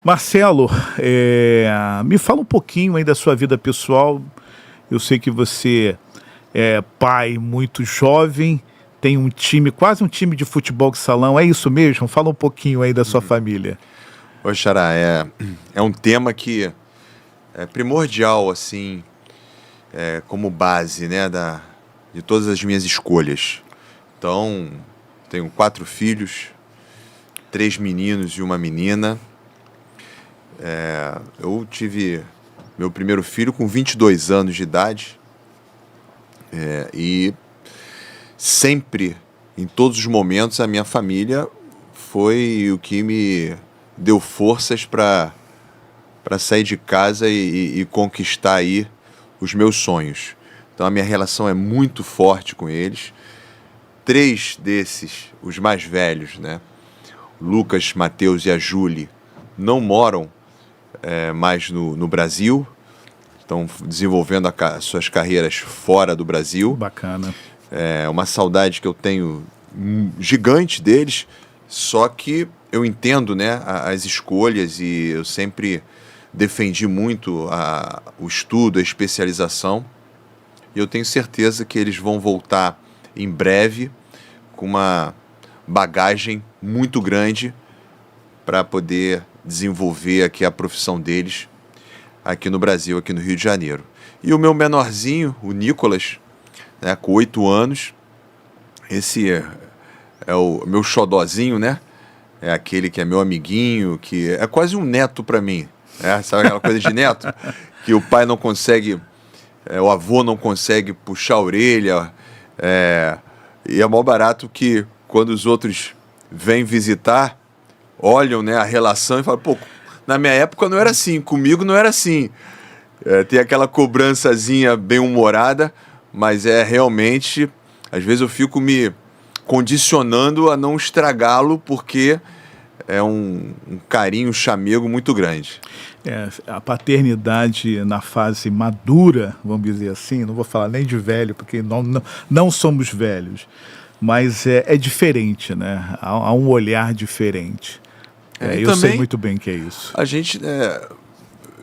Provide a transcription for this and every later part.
Marcelo, me fala um pouquinho aí da sua vida pessoal. Eu sei que você é pai muito jovem, tem um time, quase um time de futebol de salão, é isso mesmo? Fala um pouquinho aí da sua família. Ô, Xará, é um tema que é primordial, assim, como base, né, de todas as minhas escolhas. Então, tenho 4 filhos, 3 meninos e uma menina. Eu tive meu primeiro filho com 22 anos de idade. E sempre, em todos os momentos, a minha família foi o que me deu forças para sair de casa e conquistar aí os meus sonhos. Então a minha relação é muito forte com eles. 3 desses, os mais velhos, né? O Lucas, Mateus e a Júlia, não moram mais no Brasil. Estão desenvolvendo as suas carreiras fora do Brasil. Bacana. É uma saudade que eu tenho gigante deles, só que eu entendo, né, as escolhas, e eu sempre defendi muito o estudo, a especialização, e eu tenho certeza que eles vão voltar em breve com uma bagagem muito grande para poder desenvolver aqui a profissão deles aqui no Brasil, aqui no Rio de Janeiro. E o meu menorzinho, o Nicolas, né, com 8 anos, esse é o meu xodózinho, né? É aquele que é meu amiguinho, que é quase um neto para mim, né? Sabe aquela coisa de neto? Que o pai não consegue, o avô não consegue puxar a orelha, e é mó barato que quando os outros vêm visitar, olham, né, a relação e falam, pô, na minha época não era assim, comigo não era assim. Tem aquela cobrançazinha bem humorada, mas realmente, às vezes eu fico me condicionando a não estragá-lo, porque é um carinho, um chamego muito grande. A paternidade na fase madura, vamos dizer assim, não vou falar nem de velho, porque não somos velhos, mas é diferente, né? Há um olhar diferente. Eu sei muito bem que é isso. A gente,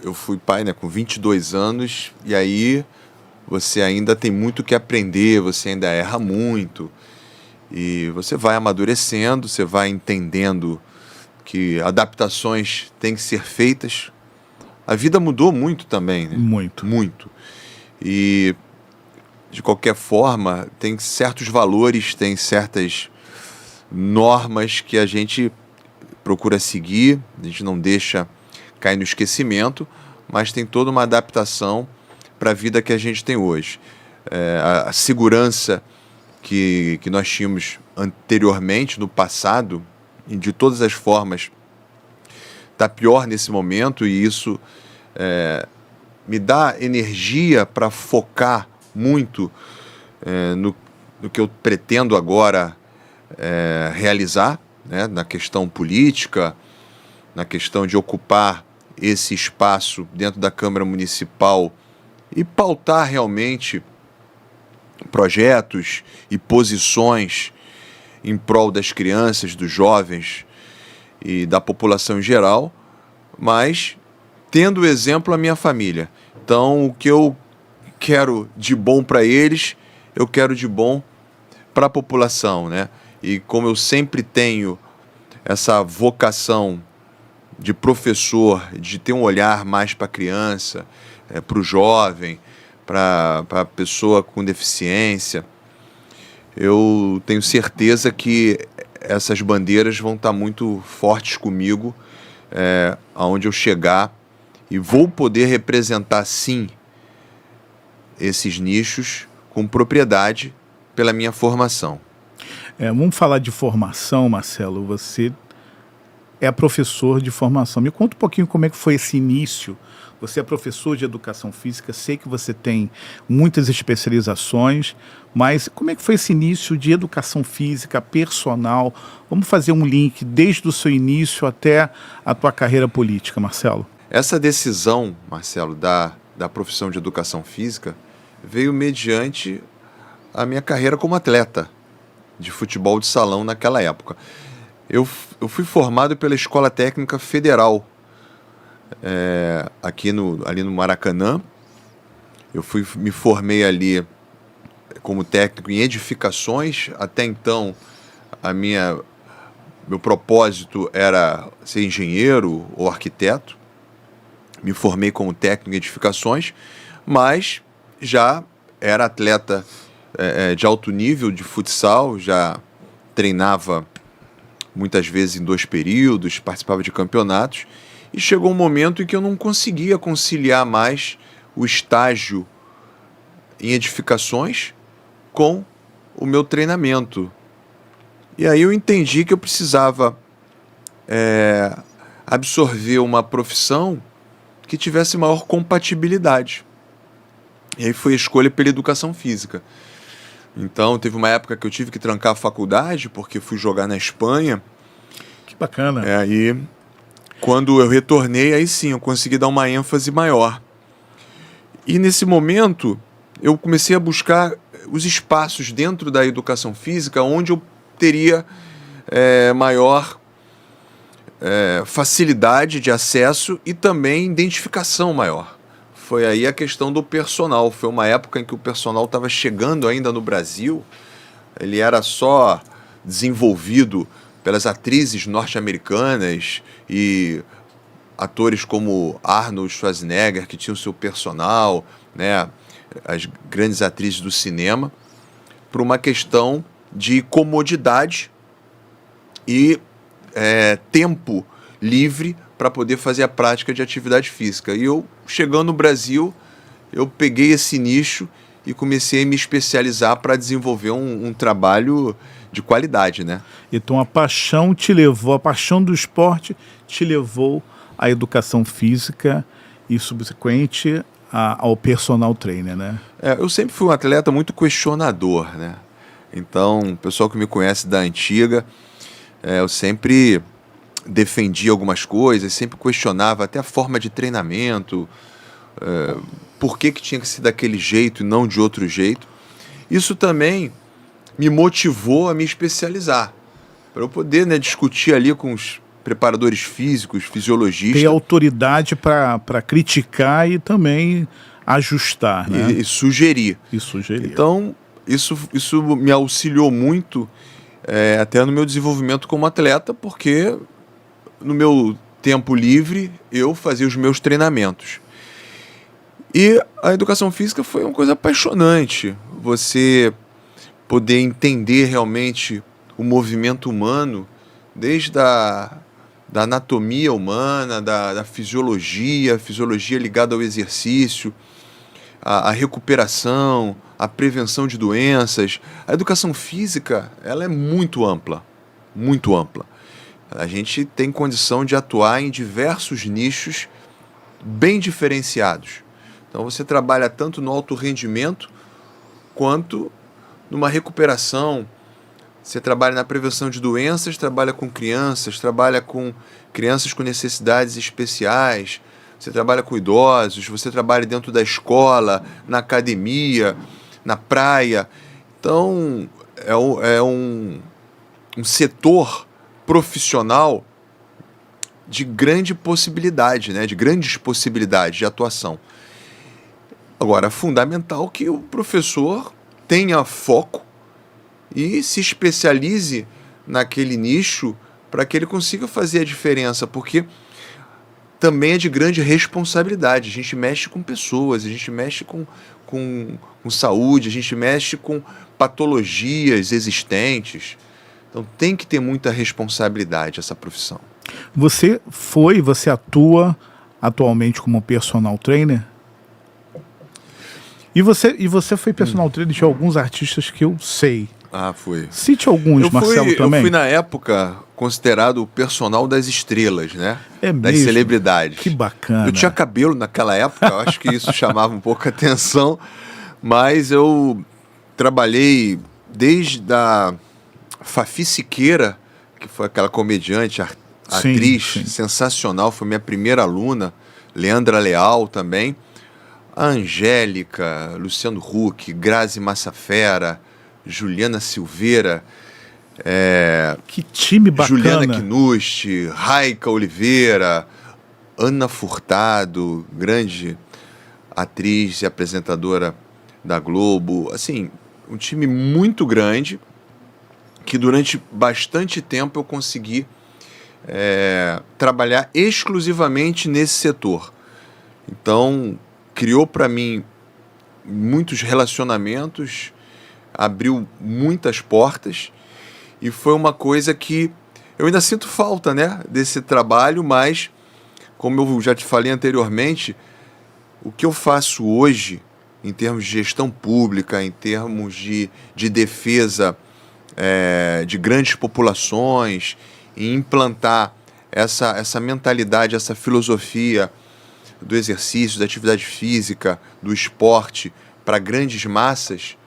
eu fui pai, né, com 22 anos, e aí você ainda tem muito que aprender, você ainda erra muito, e você vai amadurecendo, você vai entendendo que adaptações têm que ser feitas. A vida mudou muito também, né? Muito. Muito. E, de qualquer forma, tem certos valores, tem certas normas que a gente procura seguir, a gente não deixa cair no esquecimento, mas tem toda uma adaptação para a vida que a gente tem hoje. A segurança que nós tínhamos anteriormente, no passado, e de todas as formas, está pior nesse momento, e isso me dá energia para focar muito no que eu pretendo agora realizar, né, na questão política, na questão de ocupar esse espaço dentro da Câmara Municipal e pautar realmente projetos e posições em prol das crianças, dos jovens e da população em geral, mas tendo o exemplo a minha família. Então, o que eu quero de bom para eles, eu quero de bom para a população, né? E como eu sempre tenho essa vocação de professor, de ter um olhar mais para a criança, para o jovem, para a pessoa com deficiência, eu tenho certeza que essas bandeiras vão estar muito fortes comigo, aonde eu chegar, e vou poder representar, sim, esses nichos com propriedade pela minha formação. Vamos falar de formação, Marcelo. Você é professor de formação. Me conta um pouquinho como é que foi esse início. Você é professor de educação física, sei que você tem muitas especializações, mas como é que foi esse início de educação física, personal? Vamos fazer um link desde o seu início até a tua carreira política, Marcelo. Essa decisão, Marcelo, da profissão de educação física veio mediante a minha carreira como atleta de futebol de salão naquela época. Eu fui formado pela Escola Técnica Federal ali no Maracanã. Eu me formei ali como técnico em edificações. Até então, meu propósito era ser engenheiro ou arquiteto. Me formei como técnico em edificações, mas já era atleta de alto nível de futsal, já treinava muitas vezes em 2 períodos, participava de campeonatos, e chegou um momento em que eu não conseguia conciliar mais o estágio em edificações com o meu treinamento. E aí eu entendi que eu precisava absorver uma profissão que tivesse maior compatibilidade. E aí foi a escolha pela educação física. Então teve uma época que eu tive que trancar a faculdade porque fui jogar na Espanha. Que bacana. Aí quando eu retornei, aí sim eu consegui dar uma ênfase maior. E nesse momento eu comecei a buscar os espaços dentro da educação física onde eu teria maior facilidade de acesso e também identificação maior. Foi aí a questão do personal. Foi uma época em que o personal estava chegando ainda no Brasil. Ele era só desenvolvido pelas atrizes norte-americanas e atores como Arnold Schwarzenegger, que tinham seu personal, né, as grandes atrizes do cinema, por uma questão de comodidade e tempo livre para poder fazer a prática de atividade física. E eu, chegando no Brasil, eu peguei esse nicho e comecei a me especializar para desenvolver um trabalho de qualidade, né? Então a paixão do esporte te levou à educação física e subsequente ao personal trainer, né? Eu sempre fui um atleta muito questionador, né? Então, o pessoal que me conhece da antiga, eu sempre defendia algumas coisas, sempre questionava até a forma de treinamento, por que tinha que ser daquele jeito e não de outro jeito. Isso também me motivou a me especializar, para eu poder, né, discutir ali com os preparadores físicos, fisiologistas. Ter autoridade para criticar e também ajustar, né? E sugerir. Então, isso me auxiliou muito até no meu desenvolvimento como atleta, porque no meu tempo livre eu fazia os meus treinamentos. E a educação física foi uma coisa apaixonante. Você poder entender realmente o movimento humano, desde da anatomia humana, da fisiologia ligada ao exercício, a recuperação, a prevenção de doenças. A educação física, ela é muito ampla, muito ampla. A gente tem condição de atuar em diversos nichos bem diferenciados. Então você trabalha tanto no alto rendimento quanto numa recuperação. Você trabalha na prevenção de doenças, trabalha com crianças com necessidades especiais, você trabalha com idosos, você trabalha dentro da escola, na academia, na praia. Então, é um setor profissional de grande possibilidade, né? De grandes possibilidades de atuação. Agora, é fundamental que o professor tenha foco e se especialize naquele nicho para que ele consiga fazer a diferença, porque também é de grande responsabilidade. A gente mexe com pessoas, a gente mexe com saúde, a gente mexe com patologias existentes. Então tem que ter muita responsabilidade essa profissão. Você atua atualmente como personal trainer? E você foi personal trainer de alguns artistas que eu sei. Ah, foi. Cite alguns, Marcelo, também. Eu fui, na época, considerado o personal das estrelas, né? É mesmo? Das celebridades. Que bacana. Eu tinha cabelo naquela época, eu acho que isso chamava um pouco a atenção, mas eu trabalhei desde a Fafi Siqueira, que foi aquela comediante, atriz sensacional, foi minha primeira aluna, Leandra Leal também, a Angélica, Luciano Huck, Grazi Massafera, Juliana Silveira, que time bacana. Juliana Knust, Raika Oliveira, Ana Furtado, grande atriz e apresentadora da Globo, assim, um time muito grande que durante bastante tempo eu consegui trabalhar exclusivamente nesse setor. Então, criou para mim muitos relacionamentos, abriu muitas portas e foi uma coisa que eu ainda sinto falta, né, desse trabalho, mas, como eu já te falei anteriormente, o que eu faço hoje, em termos de gestão pública, em termos de defesa de grandes populações, em implantar essa mentalidade, essa filosofia do exercício, da atividade física, do esporte para grandes massas,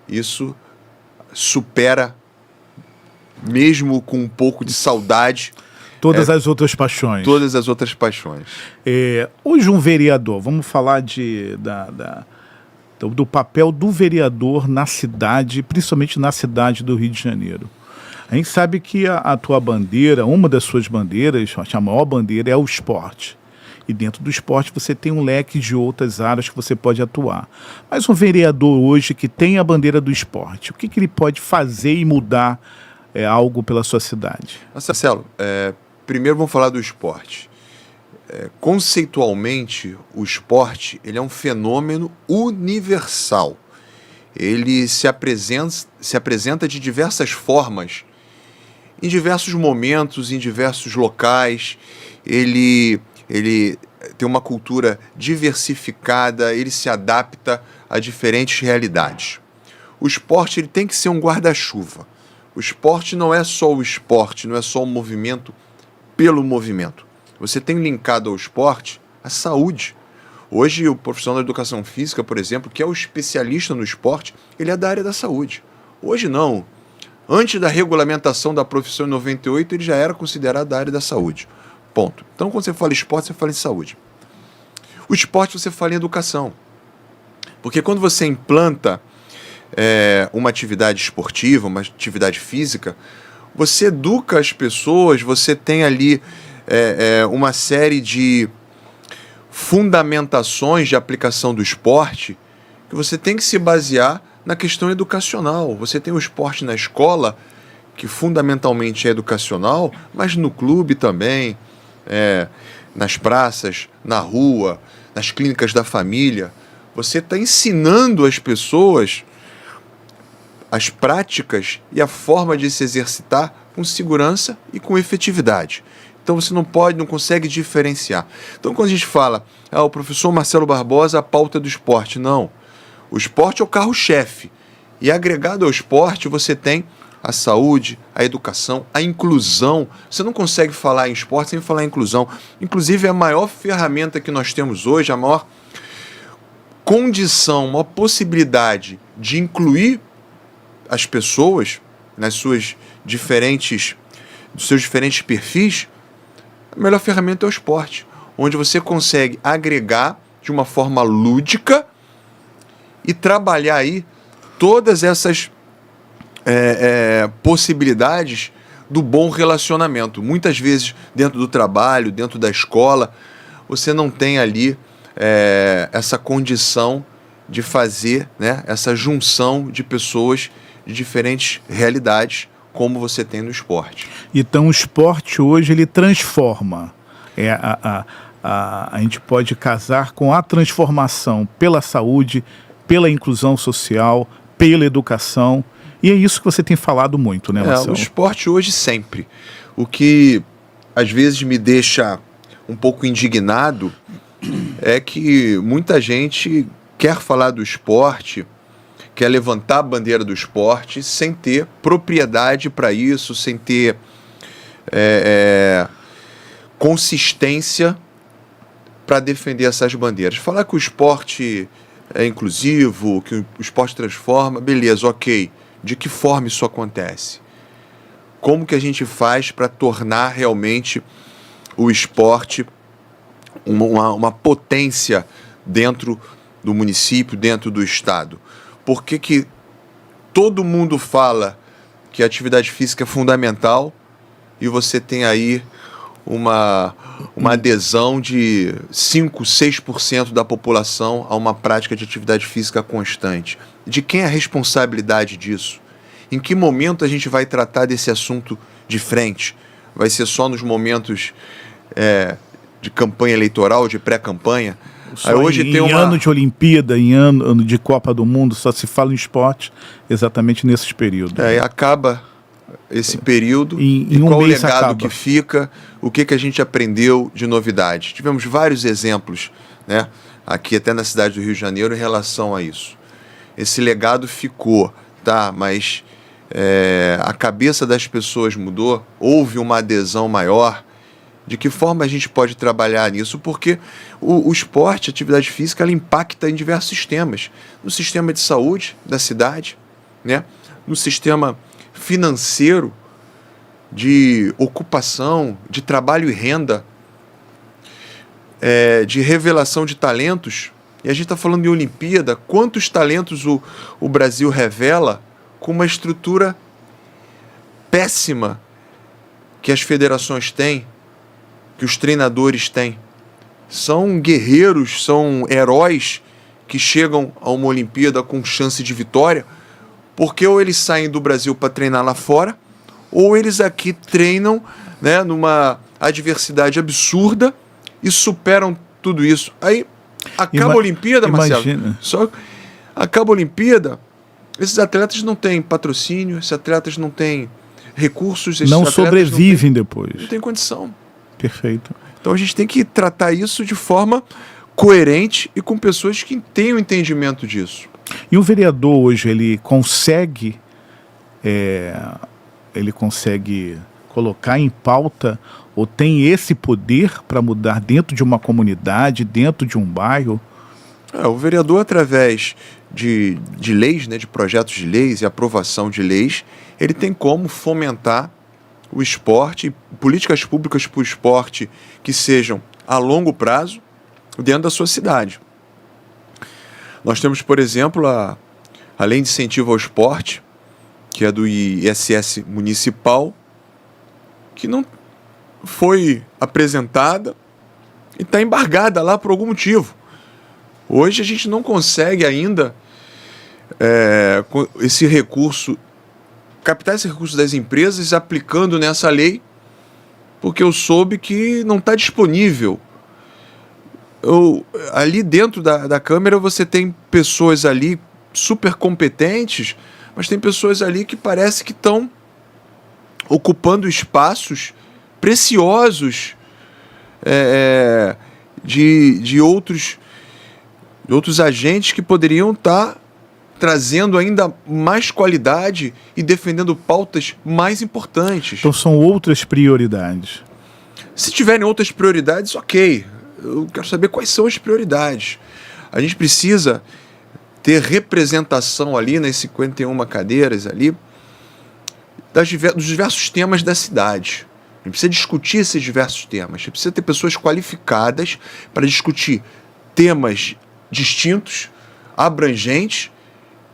isso supera, mesmo com um pouco de saudade, todas as outras paixões. Todas as outras paixões. Hoje um vereador, vamos falar do papel do vereador na cidade, principalmente na cidade do Rio de Janeiro. A gente sabe que a tua bandeira, uma das suas bandeiras, a maior bandeira é o esporte. E dentro do esporte você tem um leque de outras áreas que você pode atuar. Mas um vereador hoje que tem a bandeira do esporte, o que ele pode fazer e mudar algo pela sua cidade? Marcelo, primeiro vamos falar do esporte. Conceitualmente, o esporte ele é um fenômeno universal. Ele se apresenta de diversas formas, em diversos momentos, em diversos locais. Ele tem uma cultura diversificada, ele se adapta a diferentes realidades. O esporte ele tem que ser um guarda-chuva. O esporte não é só o esporte, não é só o movimento pelo movimento. Você tem linkado ao esporte a saúde. Hoje, o profissional da educação física, por exemplo, que é o especialista no esporte, ele é da área da saúde. Hoje não. Antes da regulamentação da profissão em 98, ele já era considerado da área da saúde. Ponto. Então, quando você fala esporte, você fala em saúde. O esporte, você fala em educação. Porque quando você implanta uma atividade esportiva, uma atividade física, você educa as pessoas, você tem ali uma série de fundamentações de aplicação do esporte que você tem que se basear na questão educacional. Você tem o esporte na escola, que fundamentalmente é educacional, mas no clube também, nas praças, na rua, nas clínicas da família. Você está ensinando as pessoas as práticas e a forma de se exercitar com segurança e com efetividade. Então você não consegue diferenciar. Então quando a gente fala, o professor Marcelo Barbosa, a pauta do esporte, não. O esporte é o carro-chefe. E agregado ao esporte você tem a saúde, a educação, a inclusão. Você não consegue falar em esporte sem falar em inclusão. Inclusive, a maior ferramenta que nós temos hoje, a maior condição, uma possibilidade de incluir as pessoas nas seus diferentes perfis, a melhor ferramenta é o esporte, onde você consegue agregar de uma forma lúdica e trabalhar aí todas essas possibilidades do bom relacionamento. Muitas vezes, dentro do trabalho, dentro da escola, você não tem ali essa condição de fazer, né, essa junção de pessoas de diferentes realidades, como você tem no esporte. Então o esporte hoje ele transforma. A gente pode casar com a transformação pela saúde, pela inclusão social, pela educação. E é isso que você tem falado muito, né, Marcelo? O esporte hoje sempre. O que às vezes me deixa um pouco indignado é que muita gente quer falar do esporte, quer levantar a bandeira do esporte sem ter propriedade para isso, sem ter consistência para defender essas bandeiras. Falar que o esporte é inclusivo, que o esporte transforma, beleza, ok. De que forma isso acontece? Como que a gente faz para tornar realmente o esporte uma potência dentro do município, dentro do estado? Por que todo mundo fala que a atividade física é fundamental e você tem aí uma adesão de 5, 6% da população a uma prática de atividade física constante. De quem é a responsabilidade disso? Em que momento a gente vai tratar desse assunto de frente? Vai ser só nos momentos de campanha eleitoral, de pré-campanha? Hoje em ano de Olimpíada, em ano de Copa do Mundo, só se fala em esporte exatamente nesses períodos. Acaba esse período e qual um o mês legado acaba. que fica, o que a gente aprendeu de novidade. Tivemos vários exemplos, né, aqui até na cidade do Rio de Janeiro em relação a isso. Esse legado ficou, tá? Mas a cabeça das pessoas mudou, houve uma adesão maior. De que forma a gente pode trabalhar nisso? Porque o esporte, a atividade física, ela impacta em diversos sistemas. No sistema de saúde da cidade, né? No sistema financeiro, de ocupação, de trabalho e renda, de revelação de talentos. E a gente está falando de Olimpíada, quantos talentos o Brasil revela com uma estrutura péssima que as federações têm, que os treinadores têm. São guerreiros, são heróis que chegam a uma Olimpíada com chance de vitória, porque ou eles saem do Brasil para treinar lá fora, ou eles aqui treinam, né, numa adversidade absurda e superam tudo isso. Aí acaba a Olimpíada, Marcelo. Só acaba a Olimpíada, esses atletas não têm patrocínio, esses atletas não têm recursos, esses não sobrevivem depois. Não tem condição. Perfeito. Então a gente tem que tratar isso de forma coerente e com pessoas que tenham entendimento disso. E o vereador hoje, ele consegue colocar em pauta ou tem esse poder para mudar dentro de uma comunidade, dentro de um bairro? O vereador, através de leis, né, de projetos de leis e aprovação de leis, ele tem como fomentar o esporte, políticas públicas para o esporte que sejam a longo prazo dentro da sua cidade. Nós temos, por exemplo, a lei de incentivo ao esporte, que é do ISS municipal, que não foi apresentada e está embargada lá por algum motivo. Hoje a gente não consegue ainda esse recurso, captar esse recurso das empresas aplicando nessa lei, porque eu soube que não está disponível. Ali dentro da Câmara você tem pessoas ali super competentes, mas tem pessoas ali que parece que estão ocupando espaços preciosos de outros agentes que poderiam estar trazendo ainda mais qualidade e defendendo pautas mais importantes. Então são outras prioridades. Se tiverem outras prioridades, ok. Eu quero saber quais são as prioridades. A gente precisa ter representação ali nas 51 cadeiras ali dos diversos temas da cidade. A gente precisa discutir esses diversos temas. A gente precisa ter pessoas qualificadas para discutir temas distintos, abrangentes,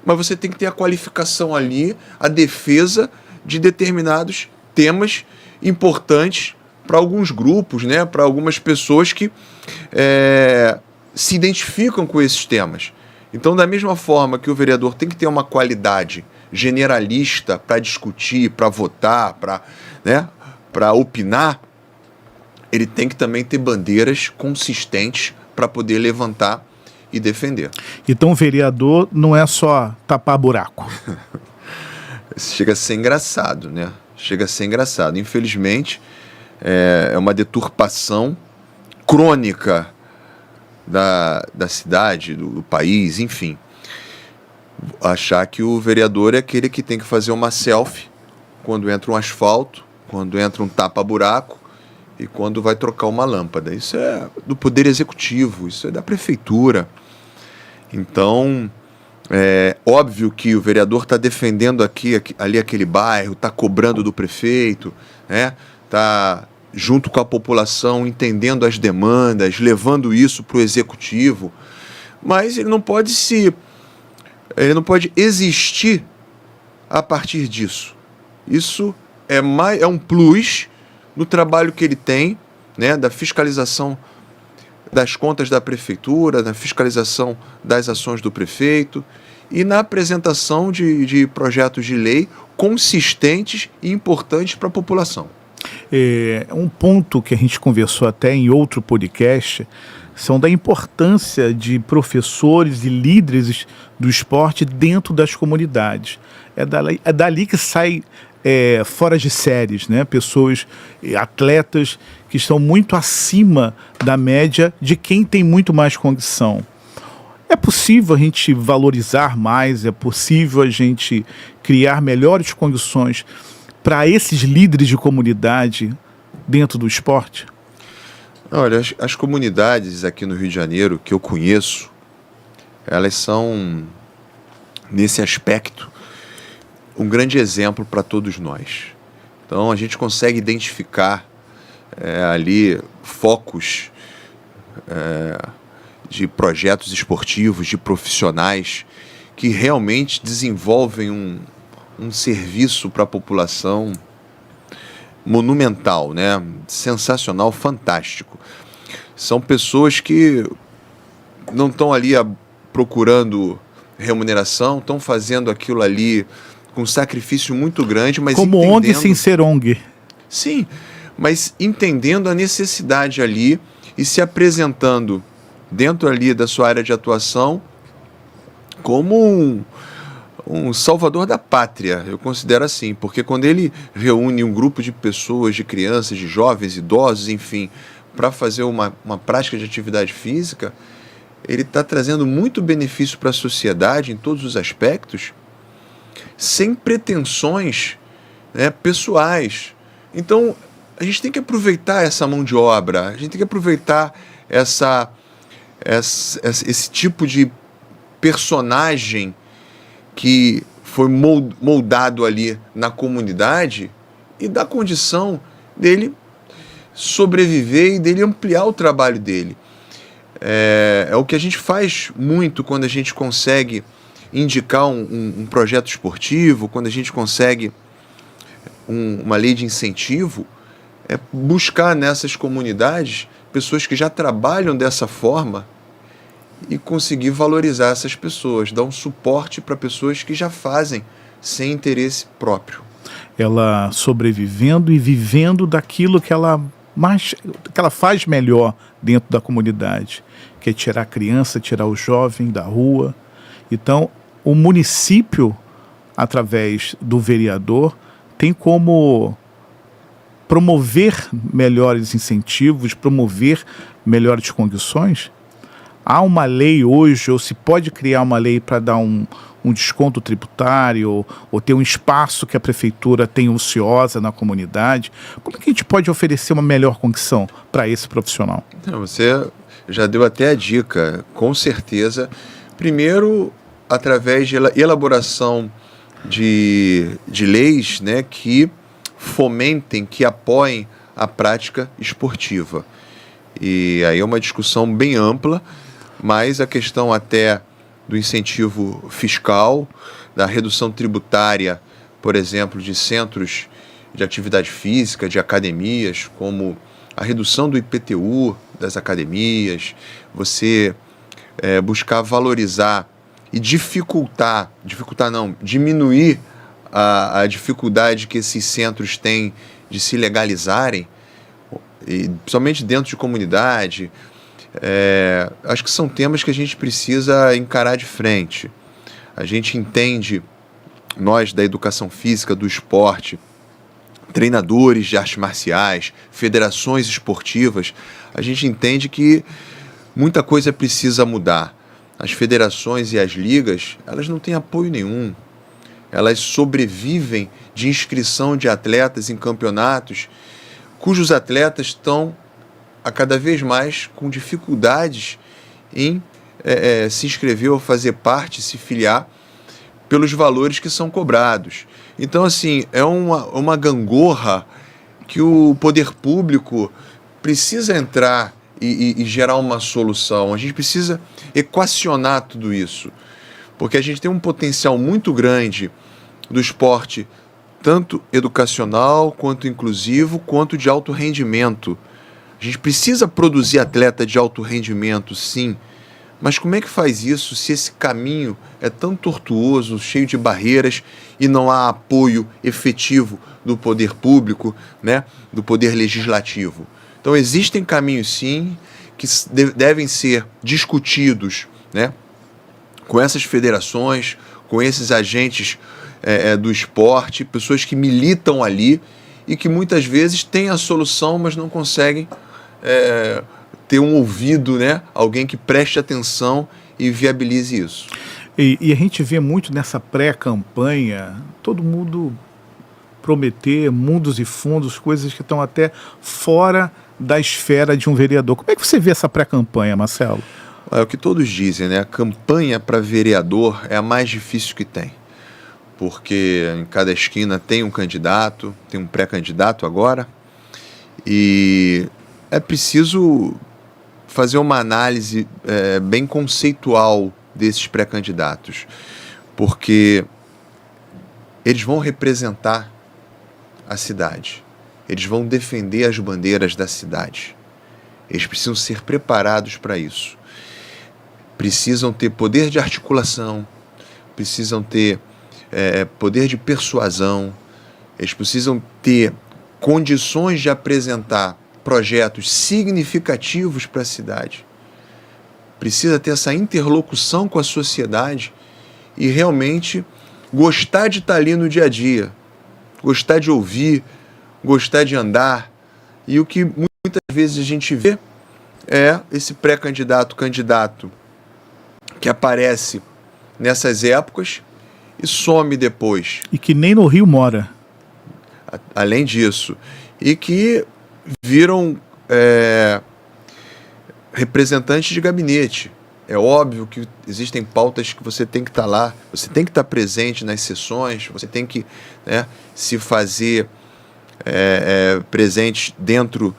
mas você tem que ter a qualificação ali, a defesa de determinados temas importantes para alguns grupos, né, para algumas pessoas que se identificam com esses temas. Então, da mesma forma que o vereador tem que ter uma qualidade generalista para discutir, para votar, para opinar, ele tem que também ter bandeiras consistentes para poder levantar e defender. Então o vereador não é só tapar buraco. Chega a ser engraçado, né? Chega a ser engraçado. Infelizmente, é uma deturpação crônica da cidade, do país, enfim. Achar que o vereador é aquele que tem que fazer uma selfie quando entra um asfalto, quando entra um tapa-buraco e quando vai trocar uma lâmpada. Isso é do Poder Executivo, isso é da Prefeitura. Então, é óbvio que o vereador está defendendo ali aquele bairro, está cobrando do prefeito, né? Está junto com a população, entendendo as demandas, levando isso para o executivo, mas ele não pode existir a partir disso. Isso é um plus no trabalho que ele tem né, da fiscalização das contas da prefeitura, na fiscalização das ações do prefeito e na apresentação de projetos de lei consistentes e importantes para a população. Um ponto que a gente conversou até em outro podcast são da importância de professores e líderes do esporte dentro das comunidades. É dali que sai fora de séries, né? Pessoas, atletas que estão muito acima da média de quem tem muito mais condição. É possível a gente valorizar mais, é possível a gente criar melhores condições para esses líderes de comunidade dentro do esporte? Olha, as comunidades aqui no Rio de Janeiro que eu conheço, elas são, nesse aspecto, um grande exemplo para todos nós. Então a gente consegue identificar ali focos de projetos esportivos, de profissionais que realmente desenvolvem um serviço para a população monumental, né? Sensacional, fantástico. São pessoas que não estão ali procurando remuneração, estão fazendo aquilo ali com um sacrifício muito grande, mas como ONG sem ser ONG. Sim, mas entendendo a necessidade ali e se apresentando dentro ali da sua área de atuação como um salvador da pátria, eu considero assim, porque quando ele reúne um grupo de pessoas, de crianças, de jovens, idosos, enfim, para fazer uma prática de atividade física, ele está trazendo muito benefício para a sociedade em todos os aspectos, sem pretensões, né, pessoais. Então, a gente tem que aproveitar essa mão de obra, a gente tem que aproveitar esse tipo de personagem que foi moldado ali na comunidade e dar condição dele sobreviver e dele ampliar o trabalho dele. É o que a gente faz muito quando a gente consegue indicar um projeto esportivo, quando a gente consegue uma lei de incentivo, é buscar nessas comunidades pessoas que já trabalham dessa forma e conseguir valorizar essas pessoas, dar um suporte para pessoas que já fazem sem interesse próprio. Ela sobrevivendo e vivendo daquilo que ela faz melhor dentro da comunidade, que é tirar a criança, tirar o jovem da rua. Então, o município, através do vereador, tem como promover melhores incentivos, promover melhores condições. Há uma lei hoje, ou se pode criar uma lei para dar um desconto tributário, ou ter um espaço que a prefeitura tem ociosa na comunidade. Como é que a gente pode oferecer uma melhor condição para esse profissional? Você já deu até a dica, com certeza. Primeiro, através de elaboração de leis, né, que fomentem, que apoiem a prática esportiva. E aí é uma discussão bem ampla, mas a questão até do incentivo fiscal, da redução tributária, por exemplo, de centros de atividade física, de academias, como a redução do IPTU das academias, você buscar valorizar e diminuir a dificuldade que esses centros têm de se legalizarem, e principalmente dentro de comunidade. Acho que são temas que a gente precisa encarar de frente. A gente entende, nós da educação física, do esporte, treinadores de artes marciais, federações esportivas, a gente entende que muita coisa precisa mudar. As federações e as ligas, elas não têm apoio nenhum. Elas sobrevivem de inscrição de atletas em campeonatos cujos atletas estão a cada vez mais com dificuldades em se inscrever ou fazer parte, se filiar, pelos valores que são cobrados. Então, assim, é uma gangorra que o poder público precisa entrar e gerar uma solução. A gente precisa equacionar tudo isso, porque a gente tem um potencial muito grande do esporte, tanto educacional, quanto inclusivo, quanto de alto rendimento. A A gente precisa produzir atleta de alto rendimento, sim, mas como é que faz isso se esse caminho é tão tortuoso, cheio de barreiras e não há apoio efetivo do poder público, né, do poder legislativo? Então existem caminhos, sim, que devem ser discutidos, né, com essas federações, com esses agentes do esporte, pessoas que militam ali e que muitas vezes têm a solução, mas não conseguem ter um ouvido, né? Alguém que preste atenção e viabilize isso. E a gente vê muito nessa pré-campanha, todo mundo prometer mundos e fundos, coisas que estão até fora da esfera de um vereador. Como é que você vê essa pré-campanha, Marcelo? É o que todos dizem, né? A campanha para vereador é a mais difícil que tem. Porque em cada esquina tem um candidato, tem um pré-candidato agora, e é preciso fazer uma análise bem conceitual desses pré-candidatos, porque eles vão representar a cidade, eles vão defender as bandeiras da cidade, eles precisam ser preparados para isso, precisam ter poder de articulação, precisam ter poder de persuasão, eles precisam ter condições de apresentar projetos significativos para a cidade. Precisa ter essa interlocução com a sociedade e realmente gostar de estar ali no dia a dia, gostar de ouvir, gostar de andar. E o que muitas vezes a gente vê é esse pré-candidato, candidato que aparece nessas épocas e some depois. E que nem no Rio mora. Além disso. E que viram representantes de gabinete. É óbvio que existem pautas que você tem que estar lá, você tem que estar presente nas sessões, você tem que, né, se fazer presente dentro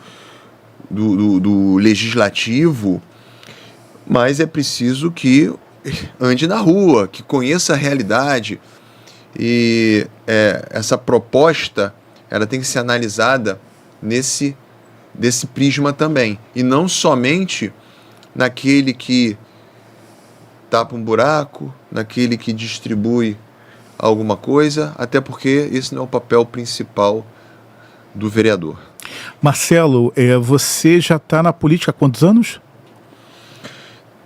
do legislativo, mas é preciso que ande na rua, que conheça a realidade, e essa proposta ela tem que ser analisada desse prisma também, e não somente naquele que tapa um buraco, naquele que distribui alguma coisa, até porque esse não é o papel principal do vereador. Marcelo, você já está na política há quantos anos?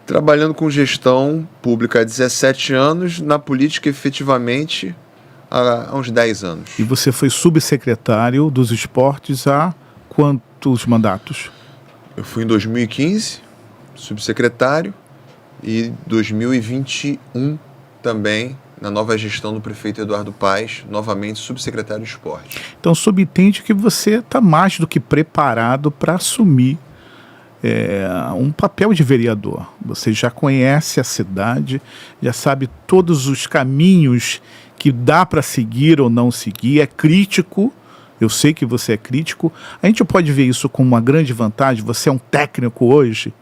Trabalhando com gestão pública há 17 anos, na política efetivamente há uns 10 anos. E você foi subsecretário dos esportes há quantos mandatos? Eu fui em 2015, subsecretário, e 2021 também, na nova gestão do prefeito Eduardo Paes, novamente subsecretário de esporte. Então subentende que você está mais do que preparado para assumir um papel de vereador. Você já conhece a cidade, já sabe todos os caminhos que dá para seguir ou não seguir, é crítico, eu sei que você é crítico. A gente pode ver isso como uma grande vantagem, você é um técnico hoje?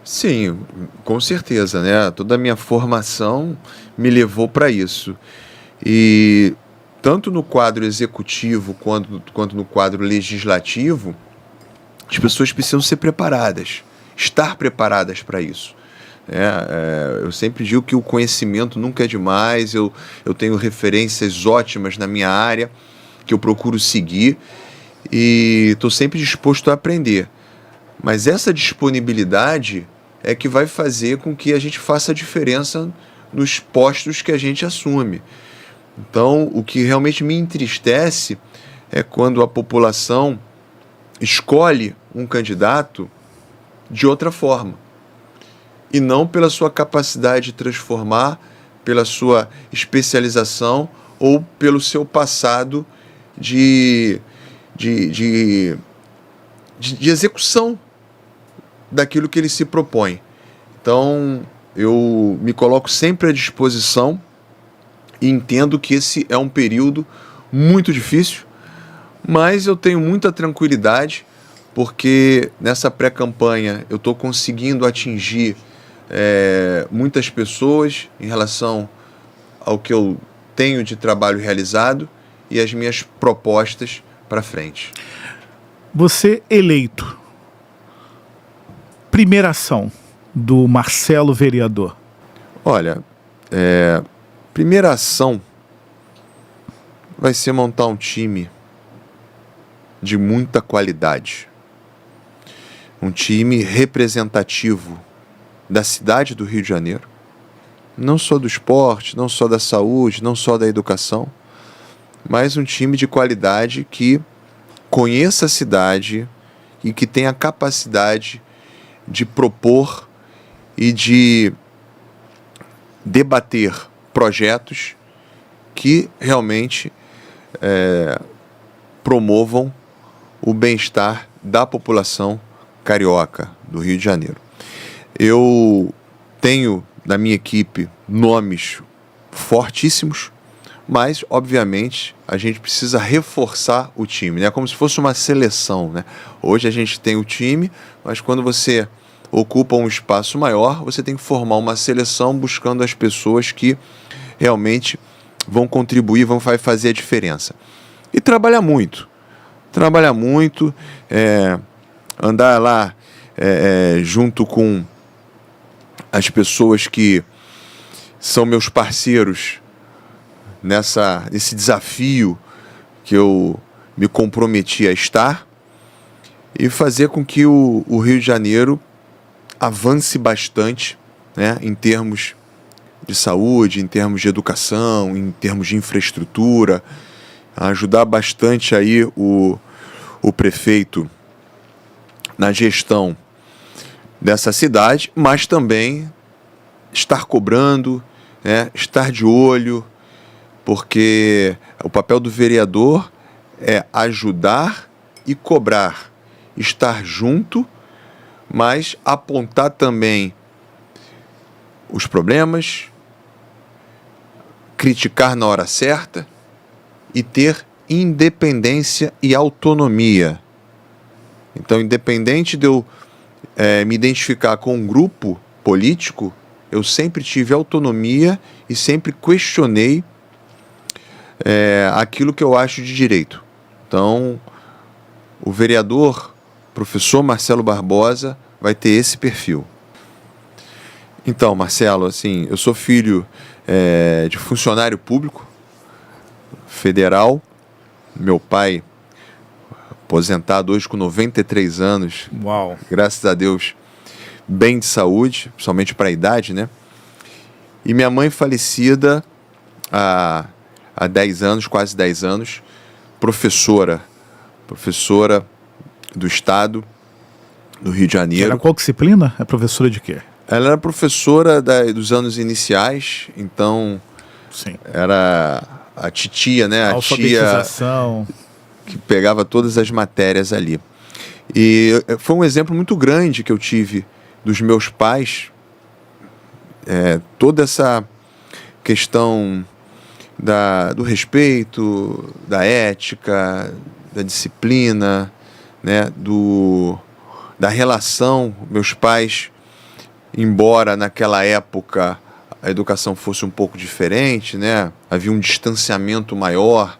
Sim, com certeza, né? Toda a minha formação me levou para isso. E tanto no quadro executivo quanto no quadro legislativo, as pessoas precisam ser preparadas, estar preparadas para isso. Eu sempre digo que o conhecimento nunca é demais, eu tenho referências ótimas na minha área, que eu procuro seguir, e estou sempre disposto a aprender. Mas essa disponibilidade é que vai fazer com que a gente faça a diferença nos postos que a gente assume. Então, o que realmente me entristece é quando a população escolhe um candidato de outra forma, e não pela sua capacidade de transformar, pela sua especialização ou pelo seu passado de execução daquilo que ele se propõe. Então, eu me coloco sempre à disposição e entendo que esse é um período muito difícil, mas eu tenho muita tranquilidade, porque nessa pré-campanha eu estou conseguindo atingir muitas pessoas em relação ao que eu tenho de trabalho realizado e as minhas propostas para frente. Você eleito, primeira ação do Marcelo vereador. Olha, primeira ação vai ser montar um time de muita qualidade. Um time representativo da cidade do Rio de Janeiro. Não só do esporte, não só da saúde, não só da educação, mas um time de qualidade que conheça a cidade e que tenha a capacidade de propor e de debater projetos que realmente promovam o bem-estar da população carioca do Rio de Janeiro. Eu tenho na minha equipe nomes fortíssimos, mas, obviamente, a gente precisa reforçar o time, né? Como se fosse uma seleção, né? Hoje a gente tem o time, mas quando você ocupa um espaço maior, você tem que formar uma seleção buscando as pessoas que realmente vão contribuir, vão fazer a diferença. E trabalhar muito, andar lá junto com as pessoas que são meus parceiros nesse desafio que eu me comprometi a estar e fazer com que o Rio de Janeiro avance bastante, né, em termos de saúde, em termos de educação, em termos de infraestrutura, ajudar bastante aí o prefeito na gestão dessa cidade, mas também estar cobrando, né, estar de olho, porque o papel do vereador é ajudar e cobrar, estar junto, mas apontar também os problemas, criticar na hora certa e ter independência e autonomia. Então, independente de eu me identificar com um grupo político, eu sempre tive autonomia e sempre questionei aquilo que eu acho de direito. Então, o vereador, professor Marcelo Barbosa, vai ter esse perfil. Então, Marcelo, assim, eu sou filho de funcionário público federal. Meu pai, aposentado hoje com 93 anos. Uau. Graças a Deus, bem de saúde, principalmente para a idade, né? E minha mãe falecida há 10 anos, quase 10 anos, professora do Estado do Rio de Janeiro. Era qual disciplina? É professora de quê? Ela era professora dos anos iniciais, então Sim. era a titia, né? A alfabetização. Tia que pegava todas as matérias ali. E foi um exemplo muito grande que eu tive dos meus pais, toda essa questão do respeito, da ética, da disciplina, né? Da relação. Meus pais, embora naquela época a educação fosse um pouco diferente, né? Havia um distanciamento maior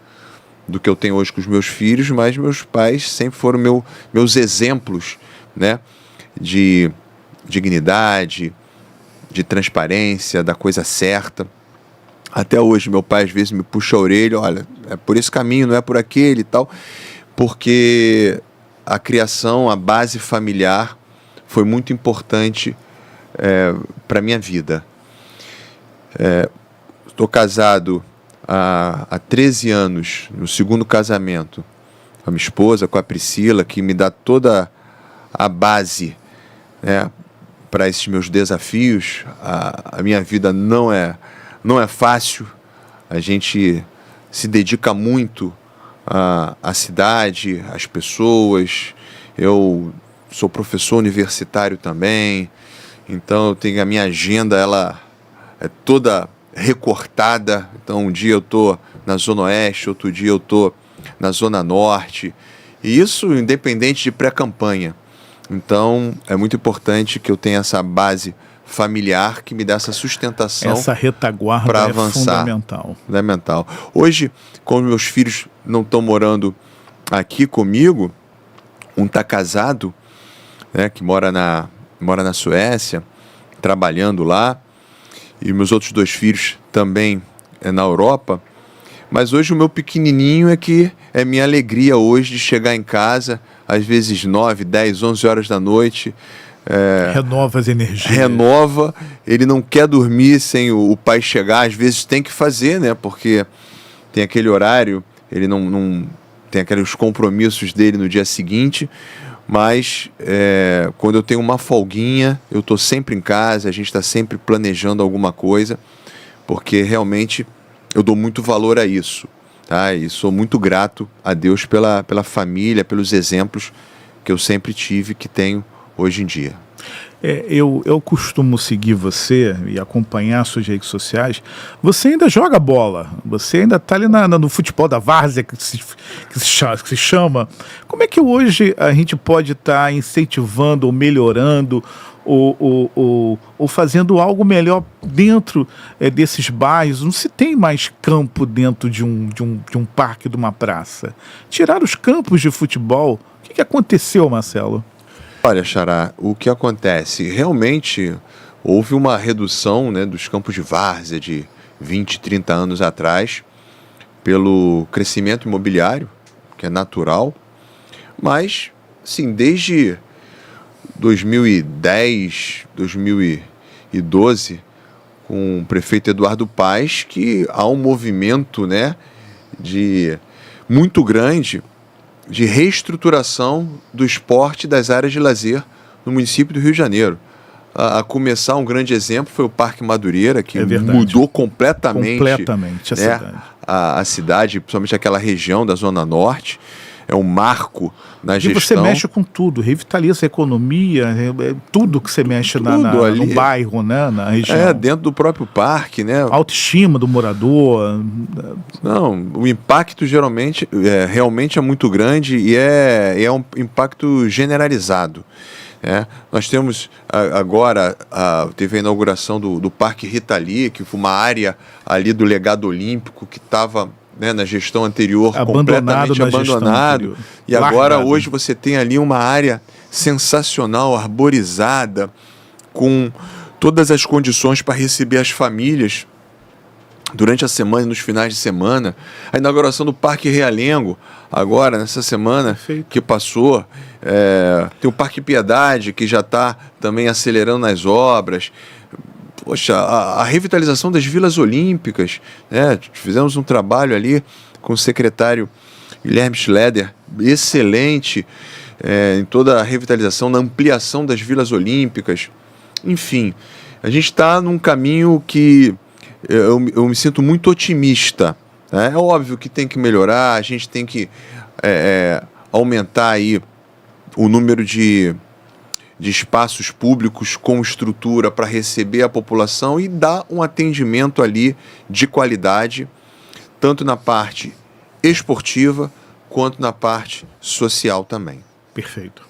do que eu tenho hoje com os meus filhos, mas meus pais sempre foram meus exemplos, né? De dignidade, de transparência, da coisa certa. Até hoje meu pai às vezes me puxa a orelha, olha, é por esse caminho, não é por aquele e tal, porque a criação, a base familiar foi muito importante para a minha vida. Estou casado há 13 anos, no segundo casamento, com a minha esposa, com a Priscila, que me dá toda a base, né, para esses meus desafios. A minha vida não é fácil, a gente se dedica muito à cidade, às pessoas. Eu sou professor universitário também, então eu tenho a minha agenda, ela é toda recortada. Então um dia eu estou na Zona Oeste, outro dia eu estou na Zona Norte, e isso independente de pré-campanha. Então é muito importante que eu tenha essa base familiar que me dá essa sustentação. Essa retaguarda para é avançar. Fundamental. Hoje, como meus filhos não estão morando aqui comigo, Um está casado, né, que mora na Suécia, trabalhando lá, e meus outros 2 filhos também na Europa. Mas hoje o meu pequenininho é que é minha alegria hoje de chegar em casa, às vezes 9, 10, 11 horas da noite. Renova as energias. Renova, ele não quer dormir sem o pai chegar, às vezes tem que fazer, né? Porque tem aquele horário, ele não tem aqueles compromissos dele no dia seguinte, mas quando eu tenho uma folguinha, eu estou sempre em casa, a gente está sempre planejando alguma coisa, porque realmente eu dou muito valor a isso, tá? E sou muito grato a Deus pela família, pelos exemplos que eu sempre tive, que tenho hoje em dia. Eu costumo seguir você e acompanhar suas redes sociais. Você ainda joga bola, você ainda está ali no futebol da várzea, que se chama. Como é que hoje a gente pode estar incentivando ou melhorando ou fazendo algo melhor dentro desses bairros? Não se tem mais campo dentro de um parque, de uma praça. Tiraram os campos de futebol. O que aconteceu, Marcelo? Olha, Xará, o que acontece? Realmente houve uma redução, né, dos campos de várzea de 20, 30 anos atrás, pelo crescimento imobiliário, que é natural, mas, sim, desde 2010, 2012, com o prefeito Eduardo Paes, que há um movimento, né, muito grande de reestruturação do esporte e das áreas de lazer no município do Rio de Janeiro. A começar, um grande exemplo foi o Parque Madureira, que mudou completamente a cidade. A cidade, principalmente aquela região da Zona Norte. É um marco na gestão. E você mexe com tudo, revitaliza a economia, tudo que você mexe no bairro, né, na região. Dentro do próprio parque, né? Autoestima do morador. Não, o impacto realmente é muito grande e é um impacto generalizado. Nós temos agora, teve a inauguração do Parque Rita Lee, que foi uma área ali do legado olímpico que estava, né, na gestão anterior, completamente abandonado. E agora, hoje, você tem ali uma área sensacional, arborizada, com todas as condições para receber as famílias durante a semana e nos finais de semana. A inauguração do Parque Realengo, agora, nessa semana que passou. Tem o Parque Piedade, que já está também acelerando as obras. Poxa, a revitalização das vilas olímpicas, né? Fizemos um trabalho ali com o secretário Guilherme Schleder, excelente, em toda a revitalização, na ampliação das vilas olímpicas. Enfim, a gente está num caminho que eu me sinto muito otimista, né? É óbvio que tem que melhorar, a gente tem que aumentar aí o número de espaços públicos com estrutura para receber a população e dar um atendimento ali de qualidade, tanto na parte esportiva quanto na parte social também. Perfeito.